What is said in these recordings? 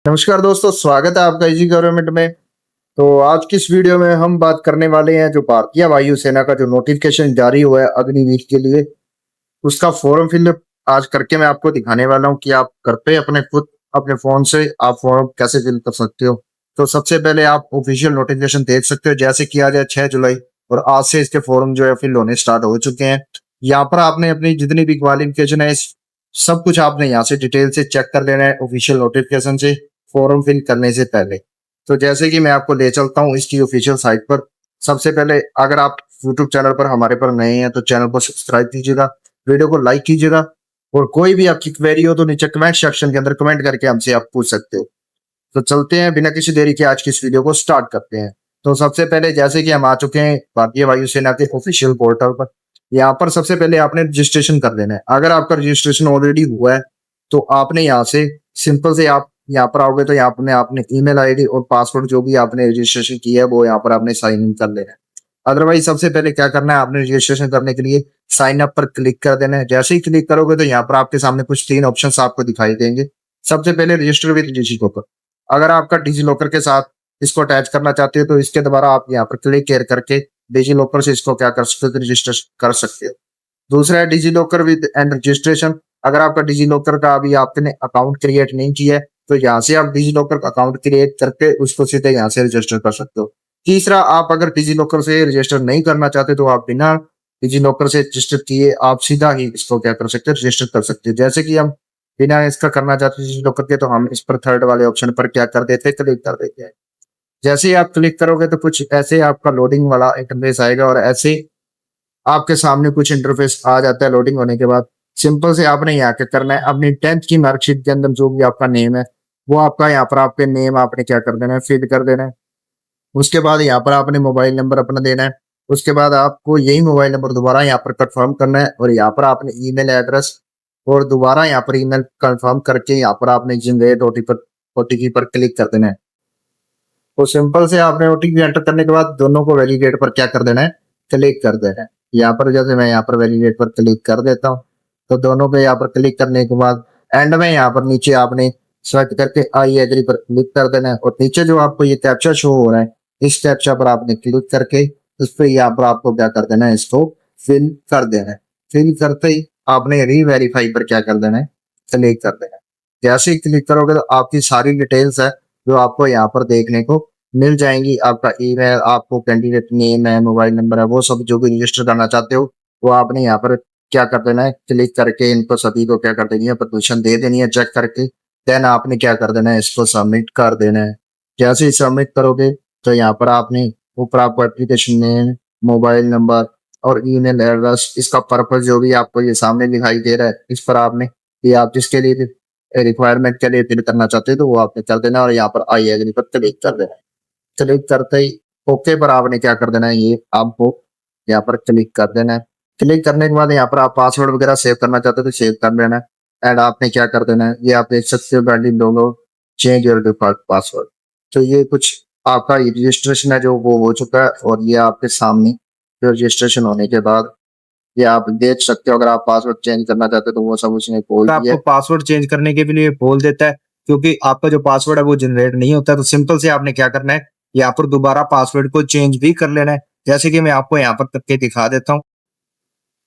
नमस्कार दोस्तों, स्वागत है आपका इजी गवर्नमेंट में। तो आज की इस वीडियो में हम बात करने वाले हैं जो भारतीय वायुसेना का जो नोटिफिकेशन जारी हुआ है अग्निवीर के लिए, उसका फॉर्म फिलअप आज करके मैं आपको दिखाने वाला हूं कि आप घर पे अपने खुद अपने फोन से आप फॉर्म कैसे फिल कर सकते हो। तो सबसे पहले आप ऑफिशियल नोटिफिकेशन देख सकते हो, जैसे कि आज है 6 जुलाई और आज से इसके फॉर्म जो है फिल होने स्टार्ट हो चुके हैं। यहाँ पर आपने अपनी जितनी भी क्वालिफिकेशन है सब कुछ आपने यहाँ से डिटेल से चेक कर लेना है ऑफिशियल नोटिफिकेशन से फॉर्म फिल करने से पहले। तो जैसे कि मैं आपको ले चलता हूँ इसकी ऑफिशियल साइट पर। सबसे पहले अगर आप यूट्यूब चैनल पर हमारे पर नए हैं तो चैनल को सब्सक्राइब कीजिएगा, वीडियो को लाइक कीजिएगा और कोई भी आपकी क्वेरी हो तो नीचे कमेंट सेक्शन के अंदर कमेंट करके हमसे आप पूछ सकते हो। तो चलते हैं बिना किसी देरी के आज की इस वीडियो को स्टार्ट करते हैं। तो सबसे पहले जैसे कि हम आ चुके हैं भारतीय वायुसेना के ऑफिशियल पोर्टल पर। यहाँ पर सबसे पहले आपने रजिस्ट्रेशन कर लेना है। अगर आपका रजिस्ट्रेशन ऑलरेडी हुआ है तो आपने यहाँ से सिंपल से आप यहाँ पर आओगे तो यहाँ पर आपने ईमेल आईडी और पासवर्ड जो भी आपने रजिस्ट्रेशन किया है वो यहाँ पर आपने साइन इन कर लेना है। अदरवाइज सबसे पहले क्या करना है, आपने रजिस्ट्रेशन करने के लिए साइन अप पर क्लिक कर देना है। जैसे ही क्लिक करोगे तो यहाँ पर आपके सामने कुछ 3 ऑप्शंस आपको दिखाई देंगे। सबसे पहले रजिस्टर विद डिजी लॉकर। अगर आपका डिजी लॉकर के साथ इसको अटैच करना चाहते हो तो इसके द्वारा आप यहाँ पर क्लिक करके डिजी लॉकर से इसको क्या कर सकते हो, रजिस्टर कर सकते हो। दूसरा है digi locker with and registration. अगर आपका डिजी लॉकर का अभी आपने अकाउंट क्रिएट नहीं किया है तो यहाँ से आप डिजी लॉकर का अकाउंट क्रिएट करके उसको सीधे यहाँ से रजिस्टर कर सकते हो। तीसरा, आप अगर डिजी लॉकर से रजिस्टर नहीं करना चाहते तो आप बिना डिजी लॉकर से रजिस्टर किए आप सीधा ही इसको क्या कर सकते हो, रजिस्टर कर सकते हो। जैसे कि हम बिना इसका करना चाहते डिजी लॉकर के तो हम इस पर थर्ड वाले ऑप्शन पर क्या कर देते हैं, क्लिक कर देते हैं। जैसे ही आप क्लिक करोगे तो कुछ ऐसे आपका लोडिंग वाला इंटरफेस आएगा और ऐसे आपके सामने कुछ इंटरफेस आ जाता है। लोडिंग होने के बाद सिंपल से आपने यहाँ क्या करना है, अपनी 10th की मार्कशीट के अंदर जो भी आपका नेम है वो आपका यहाँ पर आपके नेम आपने क्या कर देना है, फिल कर देना है। उसके बाद यहाँ पर आपने मोबाइल नंबर अपना देना है। उसके बाद आपको यही मोबाइल नंबर दोबारा यहाँ पर कंफर्म करना है और यहाँ पर आपने ईमेल एड्रेस और दोबारा यहाँ पर ईमेल कंफर्म करके यहाँ पर आपने जनरेट ओटीपी पर क्लिक कर देना है। तो सिंपल से आपने ओटीपी एंटर करने के बाद दोनों को वैलिडेट पर क्या कर देना है, क्लिक कर देना है। यहाँ पर जैसे मैं यहाँ पर वैलिडेट पर क्लिक कर देता हूँ तो दोनों पे यहाँ पर क्लिक करने के बाद एंड में यहाँ पर नीचे आपने सर्च करके आई एग्री पर क्लिक कर देना है और नीचे जो आपको ये कैप्चा शो हो रहा है इस कैप्चा पर आपने क्लिक करके उस पर यहाँ पर आपको क्या कर देना है, इसको फिल कर देना है। फिल करते ही आपने रीवेरीफाई पर क्या कर देना है, क्लिक कर देना है। जैसे ही क्लिक करोगे तो आपकी सारी डिटेल्स है जो आपको यहाँ पर देखने को मिल जाएंगी। आपका ईमेल, आपको कैंडिडेट नेम है, मोबाइल नंबर है, वो सब जो भी रजिस्टर करना चाहते हो वो आपने यहाँ पर क्या कर देना है, क्लिक करके इनको सभी को क्या कर देनी है, परमिशन दे देनी है चेक करके। देन आपने क्या कर देना है, इसको सबमिट कर देना है। जैसे ही सबमिट करोगे तो यहाँ पर आपने ऊपर आपको एप्लीकेशन नेम, मोबाइल नंबर और ईमेल एड्रेस, इसका पर्पज जो भी आपको ये सामने दिखाई दे रहा है इस पर आपने ये आप जिसके लिए रिक्वायरमेंट के लिए फिल करना चाहते हो तो वो आपने कर देना और यहाँ पर आई एग्री पर क्लिक कर देना है। क्लिक करते ही ओके पर आपने क्या कर देना है, ये आपको यहाँ पर क्लिक कर देना है। क्लिक करने के बाद यहाँ पर आप पासवर्ड वगैरह सेव करना चाहते हो तो सेव कर लेना है। एंड आपने क्या कर देना है, ये आप देख सकते हो branding logo change your default password. तो ये कुछ आपका रजिस्ट्रेशन है जो वो हो चुका है और ये आपके सामने रजिस्ट्रेशन होने के बाद ये आप देख सकते हो। अगर आप पासवर्ड चेंज करना चाहते हो तो वो सब उसने बोल दिया है। आपको पासवर्ड चेंज करने के लिए बोल देता है क्योंकि आपका जो पासवर्ड है वो जनरेट नहीं होता। तो सिंपल से आपने क्या करना है, यहाँ पर दोबारा पासवर्ड को चेंज भी कर लेना है। जैसे कि मैं आपको यहाँ पर करके दिखा देता हूँ।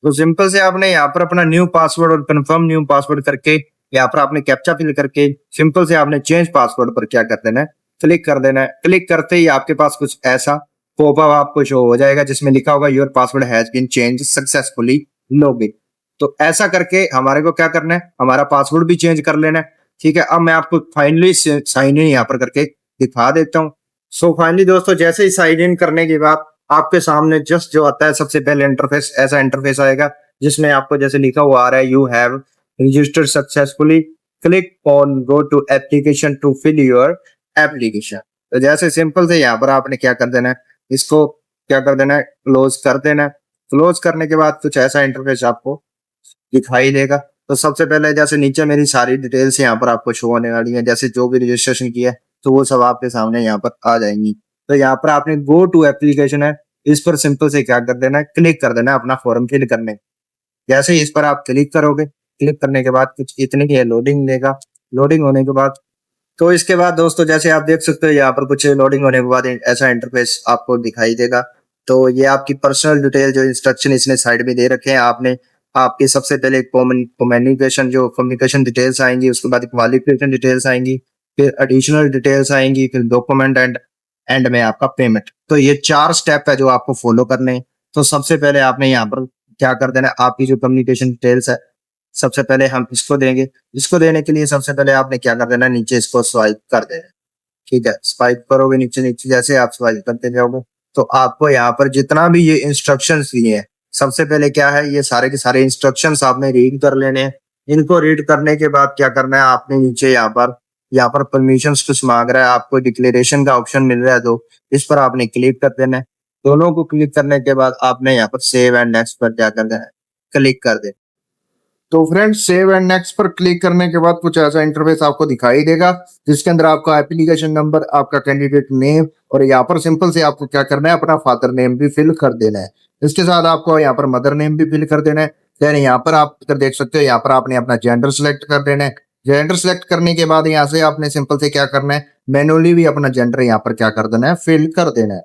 तो सिंपल से आपने यहाँ पर अपना न्यू पासवर्ड और कंफर्म न्यू पासवर्ड करके यहाँ पर आपने कैप्चा फिल करके सिंपल से आपने चेंज पासवर्ड पर क्या कर देना है, क्लिक कर देना है। क्लिक करते ही आपके पास कुछ ऐसा पॉपअप आपको शो हो जाएगा जिसमें लिखा होगा your password has been change successfully, login. तो ऐसा करके हमारे को क्या करना है, हमारा पासवर्ड भी चेंज कर लेना है। ठीक है, अब मैं आपको फाइनली साइन इन यहाँ पर करके दिखा देता हूँ। सो फाइनली दोस्तों, जैसे ही साइन इन करने के बाद आपके सामने जस्ट जो आता है सबसे पहले इंटरफेस, ऐसा इंटरफेस आएगा जिसमें आपको जैसे लिखा हुआ आ रहा है you have registered successfully, click on go to application to fill your application. तो जैसे सिंपल से यहाँ पर आपने क्या कर देना है, इसको क्या कर देना है, क्लोज कर देना है। क्लोज करने के बाद कुछ ऐसा इंटरफेस आपको दिखाई देगा। तो सबसे पहले जैसे नीचे मेरी सारी डिटेल्स यहाँ पर आपको शो होने वाली है, जैसे जो भी रजिस्ट्रेशन किया है तो वो सब आपके सामने यहाँ पर आ जाएंगी। तो यहाँ पर आपने गो टू एप्लीकेशन है, इस पर सिंपल से क्या कर देना है, क्लिक कर देना है अपना फॉर्म फिल करने। जैसे ही इस पर आप क्लिक करोगे, क्लिक करने के बाद कुछ इतने की लोडिंग लेगा। लोडिंग होने के बाद तो इसके बाद दोस्तों जैसे आप देख सकते हो यहाँ पर कुछ लोडिंग होने के बाद ऐसा इंटरफेस आपको दिखाई देगा। तो ये आपकी पर्सनल डिटेल जो इंस्ट्रक्शन इसने साइड में दे रखे हैं, आपने आपकी सबसे पहले कम्युनिकेशन जो कम्युनिकेशन डिटेल्स आएंगी, उसके बाद क्वालिफिकेशन डिटेल्स आएंगी, फिर एडिशनल डिटेल्स आएंगी, फिर डॉक्यूमेंट एंड में आपका पेमेंट। तो ये 4 स्टेप है जो आपको फॉलो करने हैं। तो सबसे पहले आपने यहाँ पर क्या कर देना है, आपकी जो कम्युनिकेशन डिटेल्स है सबसे पहले हम इसको देंगे। इसको देने के लिए सबसे पहले आपने क्या कर देना है, नीचे इसको स्वाइप कर देना है। ठीक है, स्वाइप करोगे नीचे नीचे, जैसे आप स्वाइप करते जाओगे तो आपको यहाँ पर जितना भी ये इंस्ट्रक्शंस दिए हैं, सबसे पहले क्या है, ये सारे के सारे इंस्ट्रक्शंस आपने रीड कर लेने हैं। इनको रीड करने के बाद क्या करना है, आपने नीचे यहाँ पर परमिशंस कुछ मांग रहा है, आपको डिक्लेरेशन का ऑप्शन मिल रहा है, तो इस पर आपने क्लिक कर देना है। दोनों को क्लिक करने के बाद आपने यहाँ पर सेव एंड नेक्स्ट पर क्या कर देना है, क्लिक कर देना। तो फ्रेंड्स सेव एंड नेक्स्ट पर क्लिक करने के बाद कुछ ऐसा इंटरफेस आपको दिखाई देगा, जिसके अंदर आपका एप्लीकेशन नंबर, आपका कैंडिडेट नेम और यहाँ पर सिंपल से आपको क्या करना है, अपना फादर नेम भी फिल कर देना है। इसके साथ आपको यहाँ पर मदर नेम भी फिल कर देना है। देन यहाँ पर आप इधर देख सकते हो, यहाँ पर आपने अपना जेंडर सेलेक्ट कर देना है। जेंडर सेलेक्ट करने के बाद यहाँ से आपने सिंपल से क्या करना है, मैनुअली भी अपना जेंडर यहाँ पर क्या कर देना है, फिल कर देना है।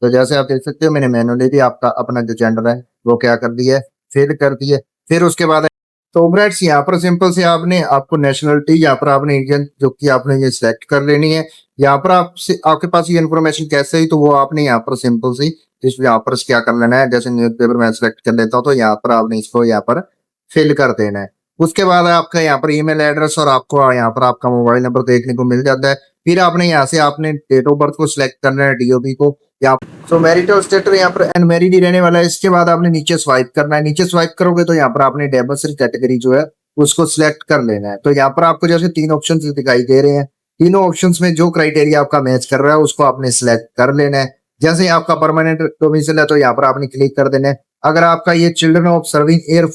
तो जैसे आप देख सकते हो, मैंने मैनुअली भी आपका अपना जो जेंडर है वो क्या कर दिया है, फिल कर दिया। फिर उसके बाद तो फ्रेंड्स यहाँ पर सिंपल से आपने आपको नेशनलिटी यहाँ पर आपने इंडियन जो कि आपने ये सिलेक्ट कर लेनी है। यहाँ पर आपसे आपके पास ये इन्फॉर्मेशन कैसे ही, तो वो आपने यहाँ पर सिंपल सी इस यहाँ पर क्या कर लेना है, जैसे न्यूज़पेपर मैं सिलेक्ट कर लेता हूँ तो यहाँ पर आपने इसको यहाँ पर फिल कर देना है। उसके बाद आपका यहाँ पर ईमेल एड्रेस और आपको यहाँ पर आपका मोबाइल नंबर देखने को मिल जाता है। फिर आपने यहाँ से आपने डेट ऑफ बर्थ को सिलेक्ट करना है, डीओबी को। यहाँ सो मैरिटल स्टेटस यहाँ पर अनमैरिड ही रहने वाला है। इसके बाद आपने नीचे स्वाइप करना है। नीचे स्वाइप करोगे तो यहाँ पर आपने डेमोस्ट्रेट कैटेगरी जो है उसको सिलेक्ट कर लेना है। तो यहाँ पर आपको जैसे 3 ऑप्शन दिखाई दे रहे हैं, तीनों ऑप्शंस में जो क्राइटेरिया आपका मैच कर रहा है उसको आपने सिलेक्ट कर लेना है। जैसे आपका परमानेंट डोमिसाइल है तो यहाँ पर आपने क्लिक कर देना है। अगर आपका ये children of serving air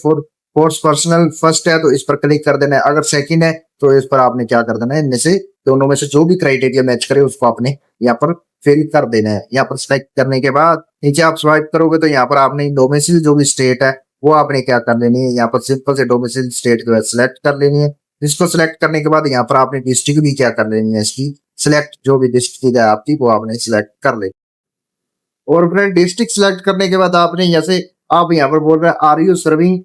force personal first है तो इस पर क्लिक कर देना है। अगर सेकंड है तो इस पर आपने क्या कर देना है, इनमें से दोनों में से जो भी क्राइटेरिया मैच करे उसको आपने यहाँ पर फिल कर देना है। यहाँ पर सिलेक्ट करने के बाद नीचे आप स्वाइप करोगे तो यहाँ पर आपने डोमिसाइल जो भी स्टेट है वो आपने क्या कर लेनी है, यहाँ पर सिंपल से डोमिसाइल स्टेट जो है सिलेक्ट कर लेनी है। इसको सिलेक्ट करने के बाद यहाँ पर आपने डिस्ट्रिक्ट भी क्या कर लेनी है, इसकी सिलेक्ट, जो भी डिस्ट्रिक्ट है आपकी वो आपने सिलेक्ट कर लेनी। और फ्रेंड डिस्ट्रिक्ट सिलेक्ट करने के बाद आपने जैसे आप यहाँ पर बोल रहे हैं are you serving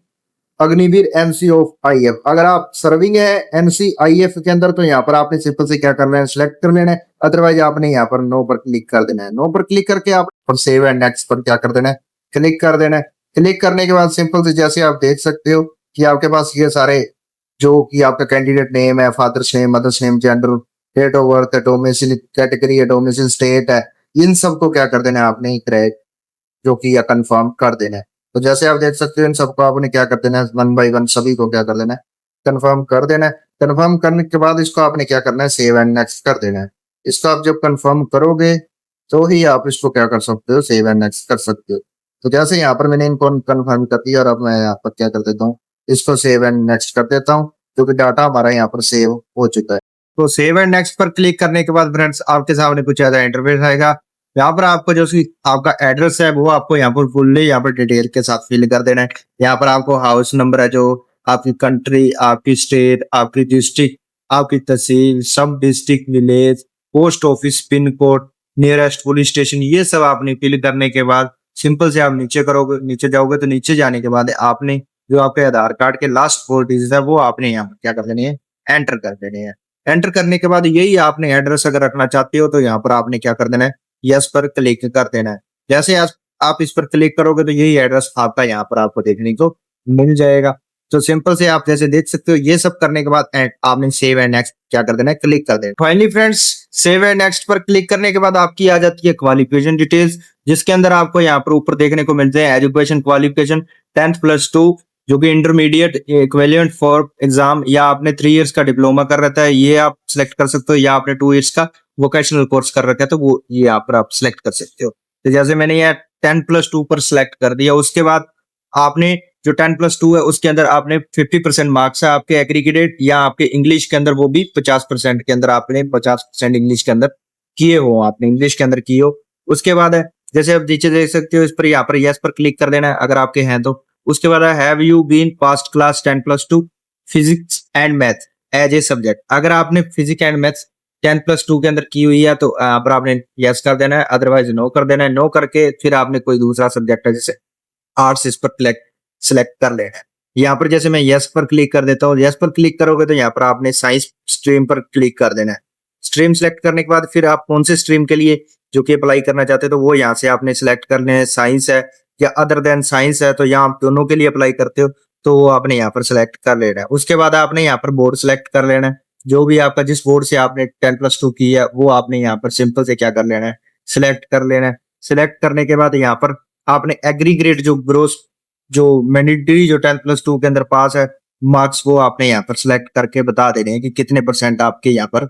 Agniveer NCOIF, अगर आप सर्विंग है NCIF के अंदर तो यहाँ पर आपने सिंपल से क्या करना है, सिलेक्ट कर लेना है। अदरवाइज आपने यहाँ पर नो पर क्लिक कर देना है। नो पर क्लिक करके आप सेव एंड नेक्स्ट पर क्या कर देना है, क्लिक कर देना है। क्लिक करने के बाद सिंपल से जैसे आप देख सकते हो कि आपके पास ये सारे जो कि आपका कैंडिडेट नेम है, father's name, mother's name, gender, date of birth है, डोमिसाइल कैटेगरी है, डोमिसाइल स्टेट है, इन सबको क्या कर देना है आपने जो कि कंफर्म कर देना है। तो जैसे आप देख सकते हो इन सबको आपने क्या कर देना है, 1 बाय 1 सभी को क्या कर देना है, कंफर्म कर देना है। कंफर्म करने के बाद इसको आपने क्या करना है, सेव एंड नेक्स्ट कर देना है। इसको आप जब कंफर्म करोगे तो ही आप इसको क्या कर सकते हो, सेव एंड नेक्स्ट कर सकते हो। तो जैसे यहाँ पर मैंने इनको कंफर्म कर दिया और अब मैं यहाँ पर क्या कर देता हूँ, इसको सेव एंड नेक्स्ट कर देता हूँ, क्योंकि डाटा हमारा यहाँ पर सेव हो चुका है। तो सेव एंड नेक्स्ट पर क्लिक करने के बाद फ्रेंड्स आपके सामने कुछ ऐसा इंटरफेस आएगा। यहाँ पर आपको जो आपका एड्रेस है वो आपको यहाँ पर फुल्ली यहाँ पर डिटेल के साथ फिल कर देना है। यहाँ पर आपको हाउस नंबर है, जो आपकी कंट्री, आपकी स्टेट, आपकी डिस्ट्रिक्ट, आपकी तहसील, सब district, village, post office, pin code, nearest police station, ये सब आपने फिल करने के बाद सिंपल से आप नीचे जाओगे तो नीचे जाने के बाद आपने जो आपके आधार कार्ड के लास्ट 4 डिजिट है वो आपने यहाँ पर क्या कर देनी है, एंटर कर देनी है। एंटर करने के बाद यही आपने एड्रेस अगर रखना चाहते हो तो यहाँ पर आपने क्या कर देना है, यस पर क्लिक कर देना है। जैसे आप इस पर क्लिक करोगे तो यही एड्रेस आपका यहाँ पर आपको देखने को मिल जाएगा। तो सिंपल से आप जैसे देख सकते हो, ये सब करने के बाद आपने सेव एंड नेक्स्ट क्या कर देना है, क्लिक कर देना। Finally friends save and next पर क्लिक करने के बाद आपकी आ जाती है क्वालिफिकेशन डिटेल्स, जिसके अंदर आपको यहाँ पर ऊपर देखने को मिलते हैं एजुकेशन क्वालिफिकेशन 10+2 जो कि इंटरमीडिएट इक्विवेलेंट फॉर एग्जाम, या आपने 3 इयर्स का डिप्लोमा कर रखा है ये आप सिलेक्ट कर सकते हो, या आपने 2 इयर्स का वोकेशनल कोर्स कर रखा है तो वो ये यहाँ पर आप सिलेक्ट कर सकते हो। तो जैसे मैंने ये 10+2 पर सिलेक्ट कर दिया, उसके बाद आपने जो 10+2 है उसके अंदर आपने 50% मार्क्स है आपके एग्रीगेटेड या आपके इंग्लिश के अंदर, वो भी 50% के अंदर आपने 50% इंग्लिश के अंदर किए हो, आपने इंग्लिश के अंदर किए हो। उसके बाद है जैसे आप नीचे देख सकते हो, इस पर यहाँ पर यस पर क्लिक कर देना है अगर आपके हैं तो। उसके बाद have you been passed class 10+2 physics and math as a subject, अगर आपने फिजिक्स एंड मैथ्स 10+2 के अंदर की हुई है तो यहाँ पर आपने यस कर देना है, अदरवाइज नो कर देना है। नो करके फिर आपने कोई दूसरा सब्जेक्ट है जैसे आर्ट्स, इस पर सिलेक्ट कर लेना है। यहाँ पर जैसे मैं यस पर क्लिक कर देता हूँ, यस पर क्लिक करोगे तो यहाँ पर आपने साइंस स्ट्रीम पर क्लिक कर देना है। स्ट्रीम सेलेक्ट करने के बाद फिर आप कौन से स्ट्रीम के लिए जो कि अप्लाई करना चाहते हो तो वो यहाँ से आपने सिलेक्ट करने हैं। साइंस है या अदर देन साइंस है तो यहाँ आप दोनों के लिए अप्लाई करते हो तो वो आपने यहाँ पर सिलेक्ट कर लेना है। उसके बाद आपने यहाँ पर बोर्ड सिलेक्ट कर लेना है। जो भी आपका जिस बोर्ड से आपने 10+2 की है वो आपने यहाँ पर सिंपल से क्या कर लेना है, सिलेक्ट कर लेना है। सिलेक्ट करने के बाद यहाँ पर आपने एग्रीग्रेट जो ग्रोस जो मैंडेटरी जो 10+2 के अंदर पास है मार्क्स वो आपने यहाँ पर सिलेक्ट करके बता देने हैं कि कितने परसेंट आपके यहाँ पर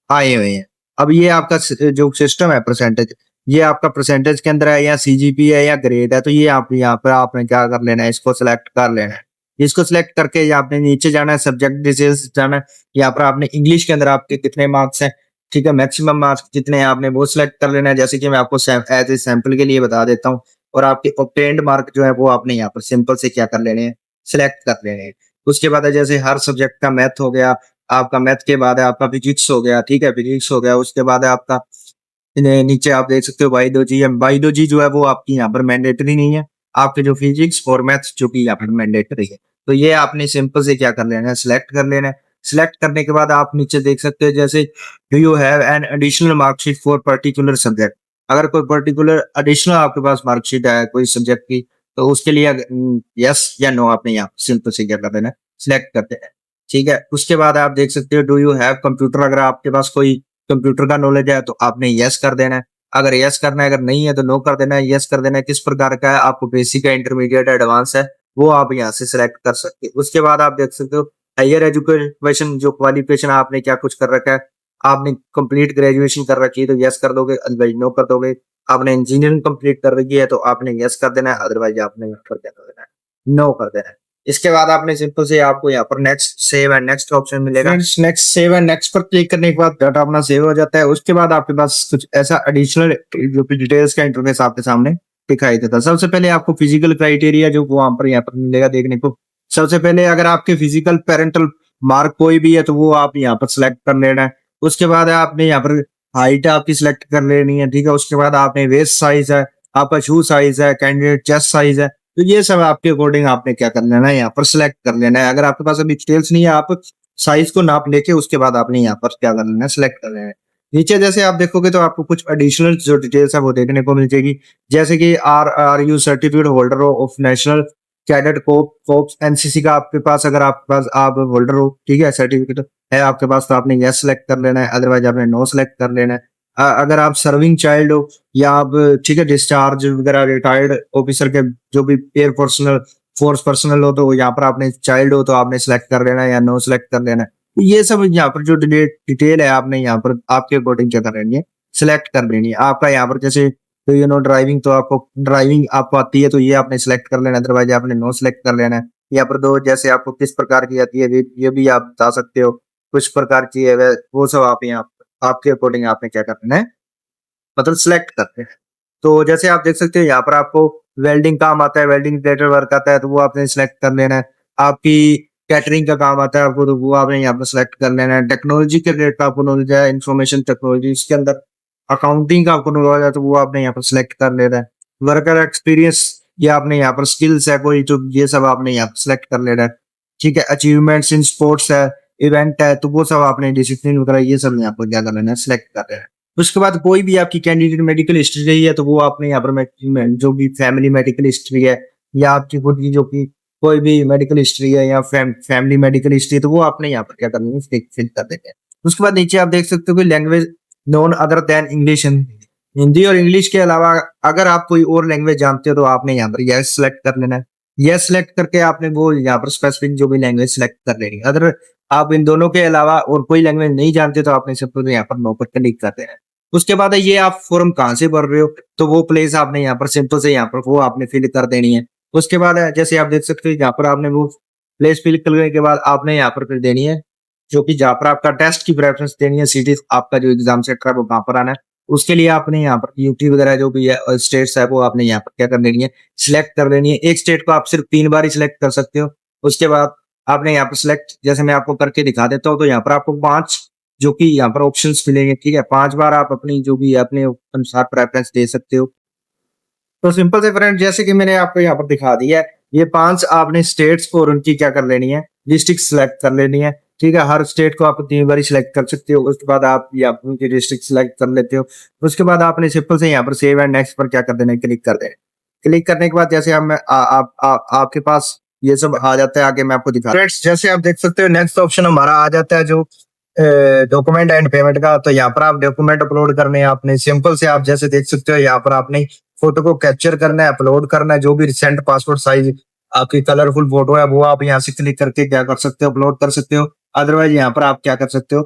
आए हुए हैं। अब ये आपका जो सिस्टम है परसेंटेज, ये आपका परसेंटेज के अंदर है या सीजीपी है या ग्रेड है, तो ये आप यहाँ पर आपने क्या कर लेना है, इसको सिलेक्ट कर लेना है। इसको सिलेक्ट करके आपने नीचे जाना है, सब्जेक्ट डिटेल्स जाना है। यहाँ पर आपने इंग्लिश के अंदर आपके कितने मार्क्स हैं, ठीक है, मैक्सिमम मार्क्स जितने हैं आपने वो सिलेक्ट कर लेना है। जैसे कि मैं आपको एज ए सैंपल के लिए बता देता हूँ। और आपके ऑब्टेन्ड मार्क जो है वो आपने यहाँ पर सिंपल से क्या कर लेने हैं, सिलेक्ट कर लेने हैं। उसके बाद है जैसे हर सब्जेक्ट का मैथ हो गया, आपका मैथ के बाद है आपका फिजिक्स हो गया, ठीक है, फिजिक्स हो गया। उसके बाद है आपका नीचे आप देख सकते हो बायोलॉजी है। बायोलॉजी जो है वो आपकी यहाँ पर मैंडेटरी नहीं है, आपके जो फिजिक्स और मैथ्स जो कि यहाँ पर मैंडेटरी है। तो ये आपने सिंपल से क्या कर लेना है, सिलेक्ट कर लेना है। सिलेक्ट करने के बाद आप नीचे देख सकते हो जैसे do you have an additional marksheet for particular subject. अगर कोई पर्टिकुलर एडिशनल आपके पास मार्कशीट है कोई सब्जेक्ट की तो उसके लिए यस या नो आपने यहाँ सिंपल से क्या कर देना है, सिलेक्ट कर देना है, ठीक है। उसके बाद आप देख सकते हो डू यू हैव कंप्यूटर। अगर आपके पास कोई कंप्यूटर का नॉलेज है तो आपने यस कर देना है। अगर यस करना है, अगर नहीं है तो नो कर देना है। यस कर देना है किस प्रकार का है, आपको बेसिक है, इंटरमीडिएट है, एडवांस है, वो आप यहाँ से सिलेक्ट कर सकते हैं। उसके बाद आप देख सकते हो हायर एजुकेशन जो क्वालिफिकेशन आपने क्या कुछ कर रखा है, आपने कंप्लीट ग्रेजुएशन कर रखी है तो यस कर दोगे, अदरवाइज नो कर दोगे। आपने इंजीनियरिंग कंप्लीट कर रखी है तो आपने यस कर देना है, अदरवाइज आपने क्या कर देना है, नो कर देना है। इसके बाद आपने सिंपल से आपको यहाँ पर next save and next option मिलेगा। नेक्स्ट सेव एंड नेक्स्ट पर क्लिक करने के बाद डाटा अपना सेव हो जाता है। उसके बाद आपके पास कुछ ऐसा एडिशनल जो कि डिटेल्स का इंटरफेस आपके सामने दिखाई देता है। सबसे पहले आपको फिजिकल क्राइटेरिया जो वहां पर यहाँ पर मिलेगा देखने को। सबसे पहले अगर आपके फिजिकल पेरेंटल मार्क कोई भी है तो वो आप यहाँ पर सिलेक्ट कर लेना है। उसके बाद आपने यहाँ पर हाइट आपकी सिलेक्ट कर लेनी है, ठीक है। उसके बाद आपने वेस्ट साइज है, आपका शू साइज है, कैंडिडेट चेस्ट साइज है, तो ये सब आपके अकॉर्डिंग आपने क्या कर लेना है, यहाँ पर सिलेक्ट कर लेना है। अगर आपके पास अभी डिटेल्स नहीं है, आप साइज को नाप लेके उसके बाद आपने यहाँ पर क्या कर लेना है, सिलेक्ट कर लेना है। नीचे जैसे आप देखोगे तो आपको कुछ एडिशनल जो डिटेल्स है वो देखने को मिल जाएगी। जैसे कि are you certificate holder of national cadet corps NCC का आपके पास, अगर आपके पास आप होल्डर हो, ठीक है, सर्टिफिकेट है आपके पास तो आपने यस सेलेक्ट कर लेना है, अदरवाइज आपने नो सेलेक्ट कर लेना है। अगर आप सर्विंग चाइल्ड हो या आप, ठीक है, डिस्चार्ज वगैरह रिटायर्ड ऑफिसर के जो भी एयर पर्सनल फोर्स पर्सनल हो तो यहाँ पर आपने चाइल्ड हो तो आपने सेलेक्ट कर लेना है या नो सेलेक्ट कर लेना है। तो ये सब यहाँ पर जो डिटेल है आपने यहाँ पर आपके अकॉर्डिंग क्या कर लेनी है, सिलेक्ट कर लेनी है। आपका यहाँ पर जैसे तो यू नो ड्राइविंग, तो आपको ड्राइविंग आपको आती है तो ये आपने सिलेक्ट कर लेना है, अदरवाइज आपने नो सिलेक्ट कर लेना है। यहाँ पर दो जैसे आपको किस प्रकार की आती है ये भी आप बता सकते हो, कुछ प्रकार की है वो सब आप यहाँ आपके अकॉर्डिंग आपने क्या करना है, मतलब सिलेक्ट करते हैं। तो जैसे आप देख सकते हो यहाँ पर आपको वेल्डिंग काम आता है, वेल्डिंग रिलेटेड वर्क आता है तो वो आपने सिलेक्ट कर लेना है। आपकी कैटरिंग का काम आता है आपको तो वो आपने यहाँ पर सिलेक्ट कर लेना है। टेक्नोलॉजी के रिलेटेड आपको नॉलेज है, इंफॉर्मेशन टेक्नोलॉजी, इसके अंदर अकाउंटिंग का आपको नॉलेज है तो वो आपने यहाँ पर सिलेक्ट कर लेना है। वर्कर एक्सपीरियंस ये आपने यहाँ पर स्किल्स है कोई तो ये सब आपने यहाँ पर सिलेक्ट कर लेना है, ठीक है। अचीवमेंट्स इन स्पोर्ट्स है, इवेंट है, तो वो सब आपने डिसिप्लिन वगैरह ये सब यहाँ पर क्या कर लेना है, सिलेक्ट कर लेना है। उसके बाद कोई भी आपकी कैंडिडेट मेडिकल हिस्ट्री रही है तो वो आपने यहाँ पर जो भी फैमिली मेडिकल हिस्ट्री है या आपकी खुद की जो कि कोई भी मेडिकल हिस्ट्री है या फैमिली मेडिकल हिस्ट्री है तो वो आपने यहाँ पर क्या करनी है, फिल कर देते हैं। उसके बाद नीचे आप देख सकते हो कि language none other than English and Hindi और इंग्लिश के अलावा अगर आप कोई और लैंग्वेज जानते हो तो आपने यहाँ पर यस सेलेक्ट कर लेना है। यस सेलेक्ट करके आपने वो यहाँ पर स्पेसिफिक जो भी लैंग्वेज सेलेक्ट कर लेनी है। अगर आप इन दोनों के अलावा और कोई लैंग्वेज नहीं जानते तो आपने सिंपल यहाँ पर नो पर क्लिक कर देना है। उसके बाद है ये आप फॉर्म कहाँ से भर रहे हो तो वो प्लेस आपने यहाँ पर सिंपल से यहाँ पर वो आपने फिल कर देनी है। उसके बाद जैसे आप देख सकते हो यहाँ पर आपने वो प्लेस फिल करने के बाद आपने यहाँ पर फिर देनी है जो कि जहाँ पर आपका टेस्ट की प्रेफरेंस देनी है, सिटी आपका जो एग्जाम सेंटर है वो कहाँ पर आना है। उसके लिए आपने यहाँ पर यूटी वगैरह जो भी है स्टेट्स है वो आपने यहाँ पर क्या कर लेनी है, सिलेक्ट कर लेनी है। एक स्टेट को आप सिर्फ 3 बार ही सिलेक्ट कर सकते हो। उसके बाद आपने यहाँ पर सिलेक्ट, जैसे मैं आपको करके दिखा देता हूँ तो यहाँ पर आपको 5 जो कि यहाँ पर ऑप्शंस मिलेंगे, ठीक है। 5 बार आप अपनी जो भी अपने अनुसार प्रेफरेंस दे सकते हो। तो सिंपल से फ्रेंड, जैसे कि मैंने आपको यहाँ पर दिखा दिया है, ये 5 आपने स्टेट्स और उनकी क्या कर लेनी है, डिस्ट्रिक्ट सेलेक्ट कर लेनी है, ठीक है। हर स्टेट को आप 3 बार सिलेक्ट कर सकते हो। उसके बाद आप या उनकी डिस्ट्रिक्ट सेलेक्ट कर लेते हो। उसके बाद आपने सिंपल से यहाँ पर सेव एंड नेक्स्ट पर क्या कर देना है, क्लिक कर देना है। क्लिक करने के बाद जैसे हम आपके पास ये सब आ जाता है, आगे मैं आपको दिखा फ्रेंड्स, जैसे आप देख सकते हो नेक्स्ट ऑप्शन हमारा आ जाता है जो डॉक्यूमेंट एंड पेमेंट का। तो यहाँ पर आप डॉक्यूमेंट अपलोड करने हैं आपने, सिंपल से आप जैसे देख सकते हो यहाँ पर आपने फोटो को कैप्चर करना है, अपलोड करना है। जो भी रिसेंट पासपोर्ट साइज आपकी कलरफुल फोटो है वो आप यहाँ से क्लिक करके क्या कर सकते हो, अपलोड कर सकते हो। अदरवाइज यहाँ पर आप क्या कर सकते हो,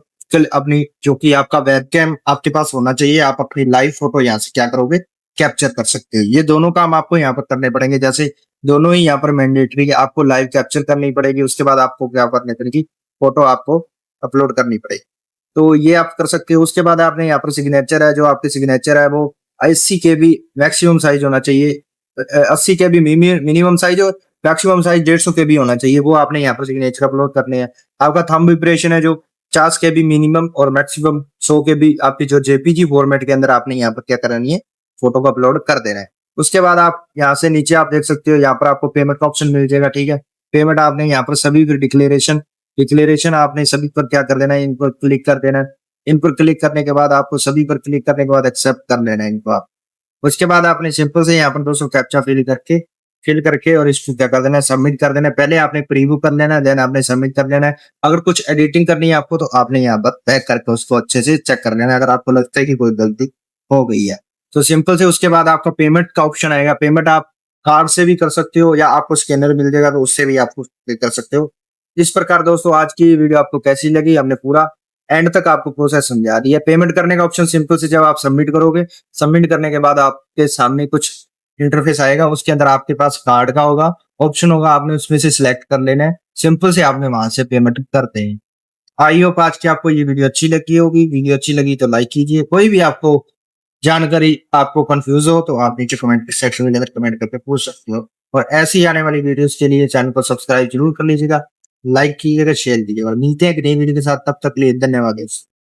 अपनी जो कि आपका वेबकैम आपके पास होना चाहिए, आप अपनी लाइव फोटो यहाँ से क्या करोगे, कैप्चर कर सकते हो। ये दोनों काम आपको यहाँ पर करने पड़ेंगे, जैसे दोनों ही यहाँ पर मैंडेटरी है, आपको लाइव कैप्चर करनी पड़ेगी। उसके बाद आपको क्या करने पड़ेगी, फोटो आपको अपलोड करनी पड़ेगी। तो ये आप कर सकते हो। उसके बाद आपने यहाँ पर सिग्नेचर है, जो आपकी सिग्नेचर है वो 80 KB मैक्सिमम साइज होना चाहिए, 80 KB मिनिमम साइज और मैक्सिमम साइज 150 KB होना चाहिए। वो आपने यहाँ पर सिग्नेचर अपलोड करने हैं। आपका थंब इंप्रेशन है जो 50 KB मिनिमम और मैक्सिमम 100 KB आपकी जो JPG फॉर्मेट के अंदर आपने यहाँ पर क्या करनी है, फोटो को अपलोड कर देना है। उसके बाद आप यहाँ से नीचे आप देख सकते हो, यहाँ पर आपको पेमेंट का ऑप्शन मिल जाएगा, ठीक है। पेमेंट आपने यहाँ पर सभी डिक्लेरेशन आपने सभी पर क्या कर देना है, इन पर क्लिक कर देना है। इन पर क्लिक करने के बाद आपको सभी पर क्लिक करने के बाद एक्सेप्ट कर लेना है इनको आप। उसके बाद आपने सिंपल से यहाँ पर दोस्तों कैप्चा फिल करके और इसको क्या कर देना है, सबमिट कर देना है। पहले आपने प्रीव्यू कर लेना है, देन आपने सबमिट कर लेना है। अगर कुछ एडिटिंग करनी है आपको तो आपने यहाँ पर बैक करके उसको अच्छे से चेक कर लेना है, अगर आपको लगता है कि कोई गलती हो गई है तो सिंपल से। उसके बाद आपका पेमेंट का ऑप्शन आएगा। पेमेंट आप कार्ड से भी कर सकते हो या आपको स्कैनर मिल जाएगा तो उससे भी आपको पे कर सकते हो। इस प्रकार दोस्तों आज की वीडियो आपको कैसी लगी, हमने पूरा एंड तक आपको प्रोसेस समझा दिया। पेमेंट करने का ऑप्शन सिंपल से जब आप सबमिट करोगे, सबमिट करने के बाद आपके सामने कुछ इंटरफेस आएगा, उसके अंदर आपके पास कार्ड का होगा, ऑप्शन होगा, आपने उसमें से सिलेक्ट कर लेना है। सिंपल से आपने वहां से पेमेंट करते हैं। आई होप आज की आपको ये वीडियो अच्छी लगी होगी। वीडियो अच्छी लगी तो लाइक कीजिए। कोई भी आपको जानकारी आपको कंफ्यूज हो तो आप नीचे कमेंट सेक्शन में कमेंट करके पूछ सकते हो। और ऐसी आने वाली वीडियोस के लिए चैनल को सब्सक्राइब जरूर कर लीजिएगा, लाइक कीजिएगा, शेयर कीजिएगा। और मिलते हैं एक नई वीडियो के साथ, तब तक के लिए धन्यवाद।